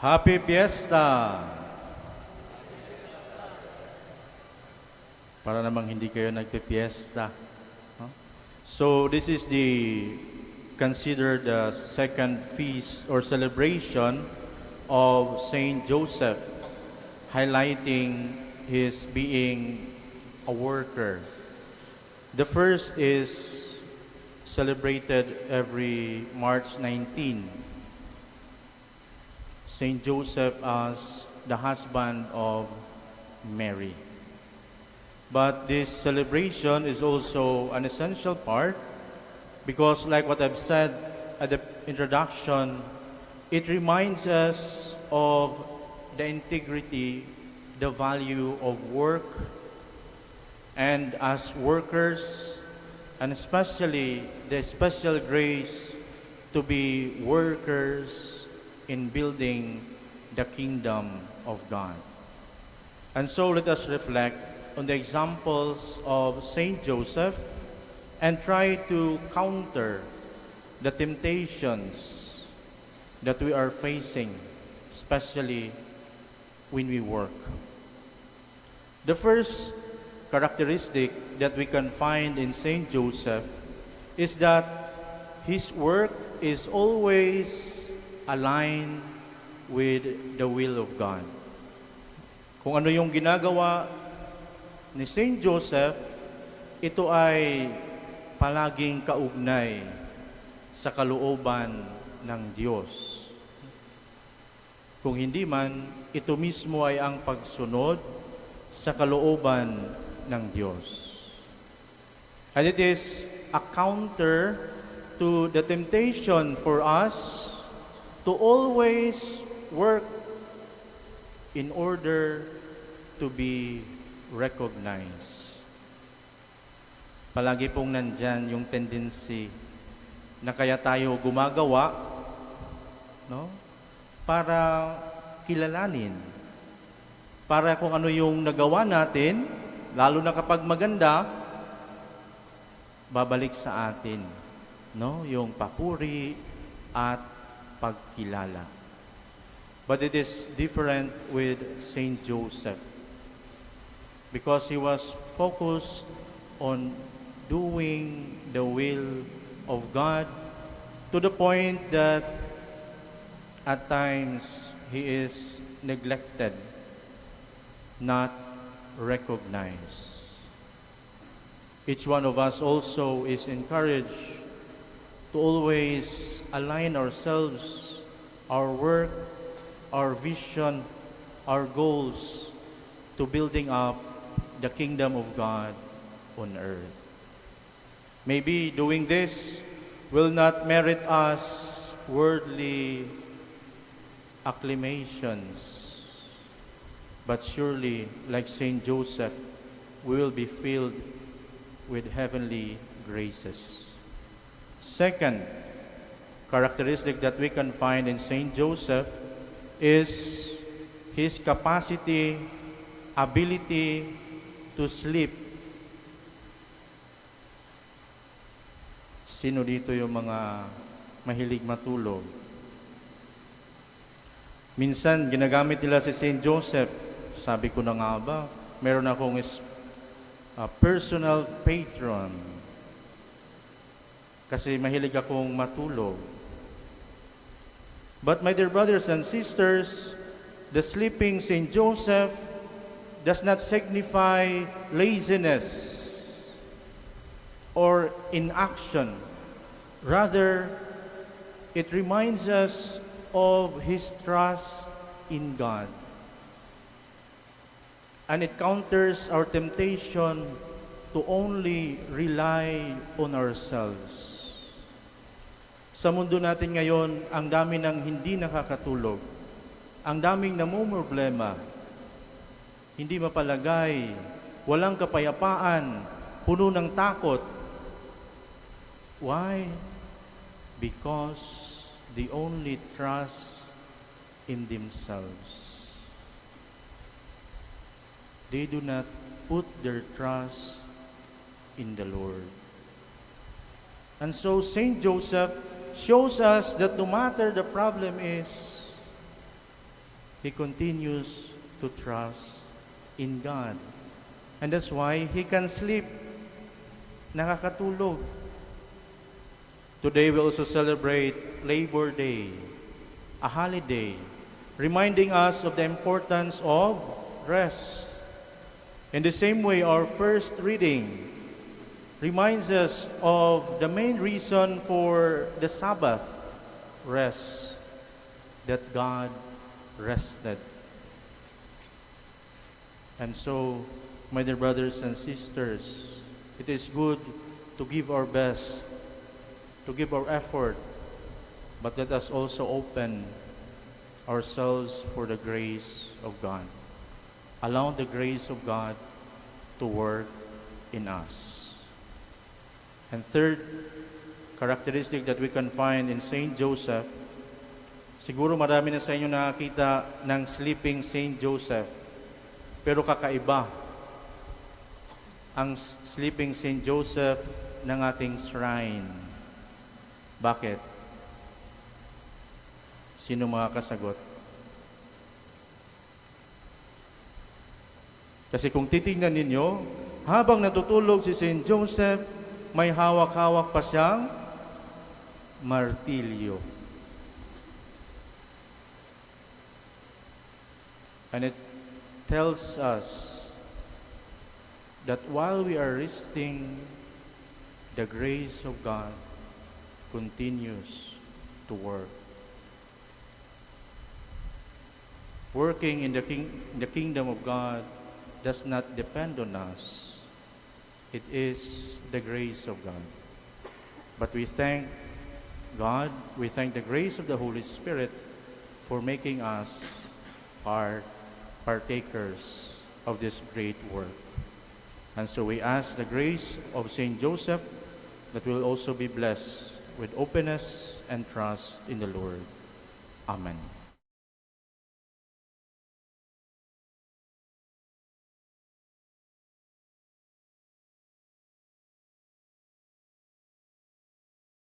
Happy Fiesta! Para namang hindi kayo nagpe-fiesta. Huh? So this is considered the second feast or celebration of Saint Joseph, highlighting his being a worker. The first is celebrated every March 19. Saint Joseph as the husband of Mary. But this celebration is also an essential part because, like what I've said at the introduction, it reminds us of the integrity, the value of work, and as workers, and especially the special grace to be workers in building the kingdom of God. And so let us reflect on the examples of Saint Joseph and try to counter the temptations that we are facing, especially when we work. The first characteristic that we can find in Saint Joseph is that his work is always aligned with the will of God. Kung ano yung ginagawa ni Saint Joseph, ito ay palaging kaugnay sa kalooban ng Diyos. Kung hindi man, ito mismo ay ang pagsunod sa kalooban ng Diyos. And it is a counter to the temptation for us to always work in order to be recognized. Palagi pong nandyan yung tendency na kaya tayo gumagawa, no? Para kilalanin. Para kung ano yung nagawa natin, lalo na kapag maganda, babalik sa atin, no? Yung papuri at pagkilala. But it is different with Saint Joseph, because he was focused on doing the will of God to the point that at times he is neglected, not recognized. Each one of us also is encouraged to always align ourselves, our work, our vision, our goals to building up the kingdom of God on earth. Maybe doing this will not merit us worldly acclamations, but surely, like Saint Joseph, we will be filled with heavenly graces. Second characteristic that we can find in Saint Joseph is his capacity, ability to sleep. Sino dito yung mga mahilig matulog? Minsan, ginagamit nila si Saint Joseph. Sabi ko na nga ba, meron akong personal patron. Kasi mahilig akong matulog. But my dear brothers and sisters, the sleeping Saint Joseph does not signify laziness or inaction. Rather, it reminds us of his trust in God. And it counters our temptation to only rely on ourselves. Sa mundo natin ngayon, ang dami ng hindi nakakatulog. Ang daming namumroblema. Hindi mapalagay, walang kapayapaan, puno ng takot. Why? Because they only trust in themselves. They do not put their trust in the Lord. And so Saint Joseph shows us that no matter the problem is, he continues to trust in God. And that's why he can sleep. Nakakatulog. Today we also celebrate Labor Day, a holiday, reminding us of the importance of rest. In the same way, our first reading reminds us of the main reason for the Sabbath, rest, that God rested. And so, my dear brothers and sisters, it is good to give our best, to give our effort, but let us also open ourselves for the grace of God. Allow the grace of God to work in us. And third characteristic that we can find in Saint Joseph, siguro marami na sa inyo nakakita ng sleeping Saint Joseph, pero kakaiba ang sleeping Saint Joseph ng ating shrine. Bakit? Sino makakasagot? Kasi kung titingnan ninyo, habang natutulog si Saint Joseph, may hawak-hawak pa siyang martilyo. And it tells us that while we are resting, the grace of God continues to work. Working in the kingdom of God does not depend on us. It is the grace of God. But we thank God, we thank the grace of the Holy Spirit for making us partakers of this great work. And so we ask the grace of Saint Joseph that we'll also be blessed with openness and trust in the Lord. Amen.